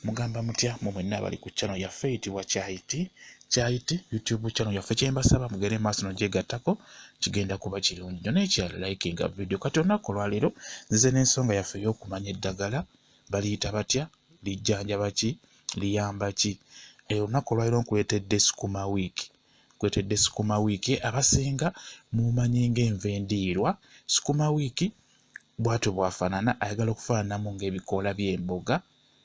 mugamba mutya mu mwenna abali ku channel yaffe eyitibwa Kyayiti YouTube channel yaffe. Kyembasaba mugere maaso n'ogyegattako kigenda kuba kirungi nnyo n'ekyala likinga video. Kati olunaku olwaleero nzize n'ensonga yaffe ey'okumanya eddagala baliyita batya, lijjanjaba ki, liyamba ki. Olunaku olwaleero nkuleetedde Sukuma Wiki. Nkuleetedde Sukuma Wiki abasinga mumanyi ng'enva endiirwa. Sukuma Wiki bw'atyo bw'afaanana, ayagala okufaananamu ng'ebikoola by'emboga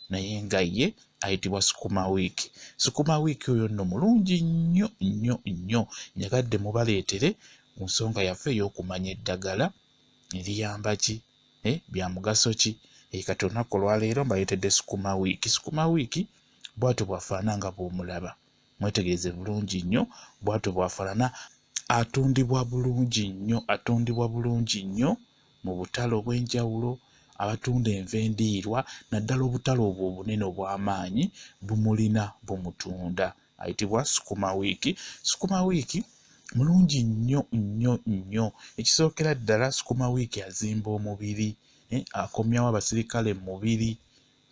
naye nga ye ayitibwa Sukuma Wiki. Sukuma Wiki oyo nno mulungi nnyo nnyo nnyo. Nyagadde mubaleetere mu nsonga yaffe ey'okumanya eddagala liyamba ki, bya mugaso ki. Kati olunaku olwaleero mbaleetedde Sukuma Wiki. Sukuma Wiki bw'atyo bw'afaanana nga bw'omulaba, mwetegereze bulungi nnyo. Bw'atyo bw'afaanana, atundibwa bulungi nnyo, atundibwa bulungi nnyo mu butale obw'enjawulo. Abatunda enva endiirwa naddala obutale obwo obunene obw'amaanyi bumulina bumutunda, ayitibwa Sukuma Wiki. Sukuma Wiki mulungi nnyo nnyo nnyo. Ekisookera ddala, Sukuma Wiki azimba omubiri, akomyawo abasirikale mu mubiri,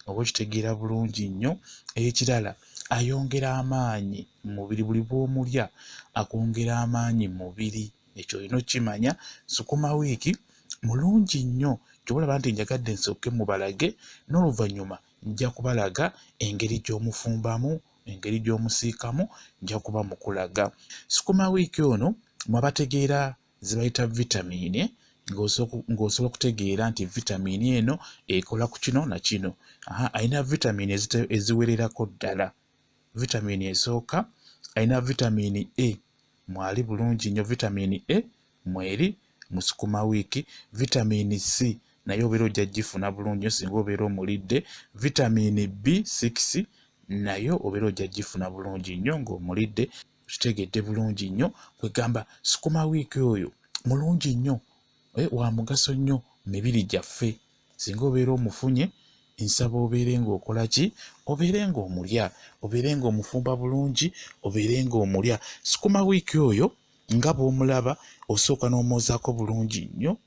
oba okitegeera bulungi nnyo. Ekirala, ayongera amaanyi mu mubiri, buli bw'omulya akwongera amaanyi mu mubiri. Ekyo olina okimanya. Sukuma Wiki mulungi nnyo. Ky'olaba nti njagadde nsooke mubalage, n'oluvannyuma nja kubalaga engeri gy'omufumbamu, engeri gy'omusiikamu, nja kuba mukulaga. Sukuma Wiki ono mwabategeera ze bayita vitamiini, ng'osobola okutegeera nti vitamiini eno ekola ku kino na kino. Alina vitamiini eziwererako ddala. Vitamiini esooka alina vitamiini E, mwali bulungi nnyo. Vitamiini E mweri mu Sukuma Wiki. Vitamiini C naye obeera ojja gifuna bulungi nnyo singa obeera omulidde. Vitamiini B6 nayo obeera ojja gifuna bulungi nnyo ng'omulidde. Kitegedde bulungi nnyo. Kwegamba Sukuma Wiki oyo mulungi nnyo, wa mugaso nnyo mu mibiri gyaffe. Singa obeera omufunye, nsaba obeere ng'okola ki? Obeere ng'omulya, obeere ng'omufumba bulungi, obeere ng'omulya. Sukuma Wiki oyo nga bw'omulaba, osooka n'omwozaako bulungi nnyo.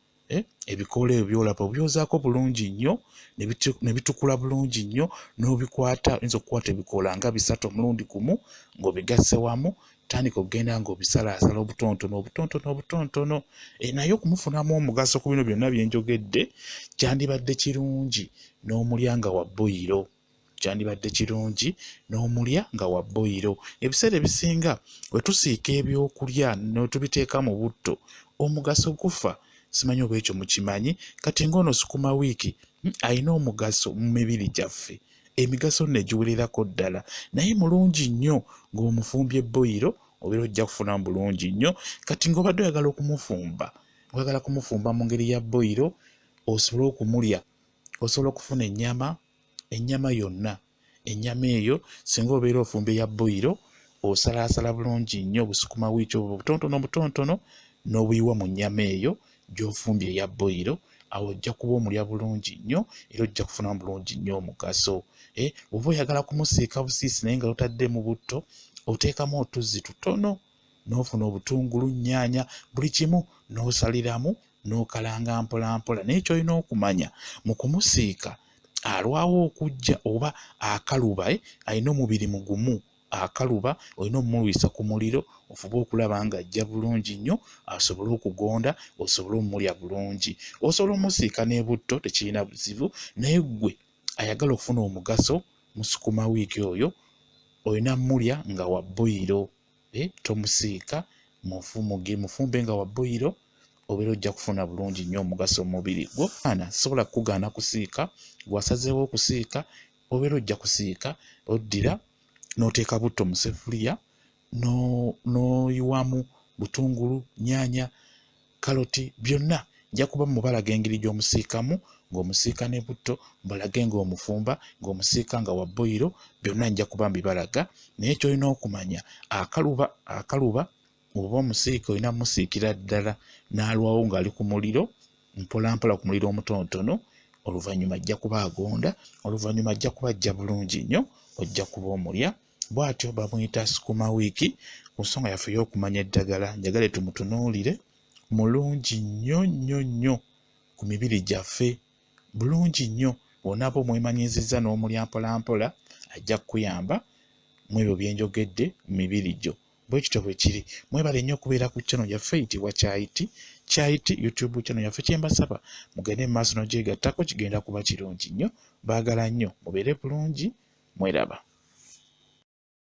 Ebikoola ebyo by'olaba obyozaako bulungi nnyo ne bitukula bulungi nnyo. N'obikwata, oyinza okukwata ebikoola nga 3 omulundi gumu ng'obigasse wamu, tandika okugenda ng'obisalaasala obutontono. Naye okumufunamu omugaso ku bino byonna bye njogedde, kyandibadde kirungi n'omulya nga wa boyiro. Kyandibadde kirungi n'omulya nga wa boyiro. Ebiseera ebisinga we tusiika ebyokulya ne tubiteeka mu butto, omugaso gufa. Simanyi oba ekyo mukimanyi. Kati ng'ono Sukuma Wiki alina omugaso mu mibiri gyaffe, emigaso nno egiwererako ddala, naye mulungi nnyo ng'omufumbye boyiro, obeera ojja kufunamu bulungi nnyo. Kati ng'obadde oyagala okumufumba, oyagala kumufumba mu ngeri ya boyiro, osobole okumulya, osobola okufuna ennyama yonna. Ennyama eyo singa obeera ofumba eya boyiro, osalaasala bulungi nnyo obusukuma Wiki obwo butontono n'obuyiwa mu nnyama eyo gy'ofumbye eya boyiro. Awo ojja kuba omulya bulungi nnyo era ojja kufunamu bulungi nnyo omugaso. Oba oyagala kumusiika busiisi naye nga lutadde mu butto, oteekamu otuzzi tutono, n'ofuna obutungulu, nnyaanya, buli kimu n'osaliramu, n'okalanga mpola mpola. Naye ky'olina okumanya mu kumusiika, alwawo okujja oba akaluba, alina omubiri mugumu. Akaluba olina omumulwisa ku muliro, ofube okulaba ng'ajja bulungi nnyo, asobole okugonda, osobole omulya bulungi. Osobola omusiika n'ebutto, tekirina buzibu. Naye ggwe ayagala okufuna omugaso mu Sukuma Wiki oyo, olina mulya nga wa boyiro. Tomusiika, mufumbe nga wa boyiro, obeera ojja kufuna bulungi nnyo omugaso mu mubiri gwo. Sobola kukugaana kusiika, gwasazeewo okusiika, obeera ojja kusiika. Oddira n'oteeka butto mu seffuliya, n'oyiwamu butungulu, nnyaanya, kaloti, byonna. Nja kuba mubalaga engeri gy'omusiikamu, ng'omusiika ne butto, mbalage ng'omufumba, ng'omusiika nga wa boyiro, byonna nja kuba mbibalaga. Naye ky'olina okumanya, akaluba oba omusiika olina musiikira ddala n'alwawo ng'ali ku muliro, mpola mpola ku muliro omutonotono. Oluvannyuma ajja kuba agonda, oluvannyuma ajja kuba ajja bulungi nnyo, ojja kuba omulya. Bw'atyo bamuyita Sukuma Wiki. Ku nsonga yaffe y'okumanya eddagala, njagale tumutunuulire. Mulungi nnyo nnyo nnyo ku mibiri gyaffe, bulungi nnyo. Bw'onaaba omwemanyizizza n'omulya mpola mpola, ajja kuyamba mu ebyo bye njogedde mu mibiri gyo. Bwe kityo bwe kiri. Mwebale nnyo okubeera ku channel yaffe eyitibwa Kyayiti YouTube channel yaffe. Kye mbasaba mugende mu maaso n'ogyegattako, kigenda kuba kirungi nnyo. Baagala nnyo, mubeere bulungi, mweraba.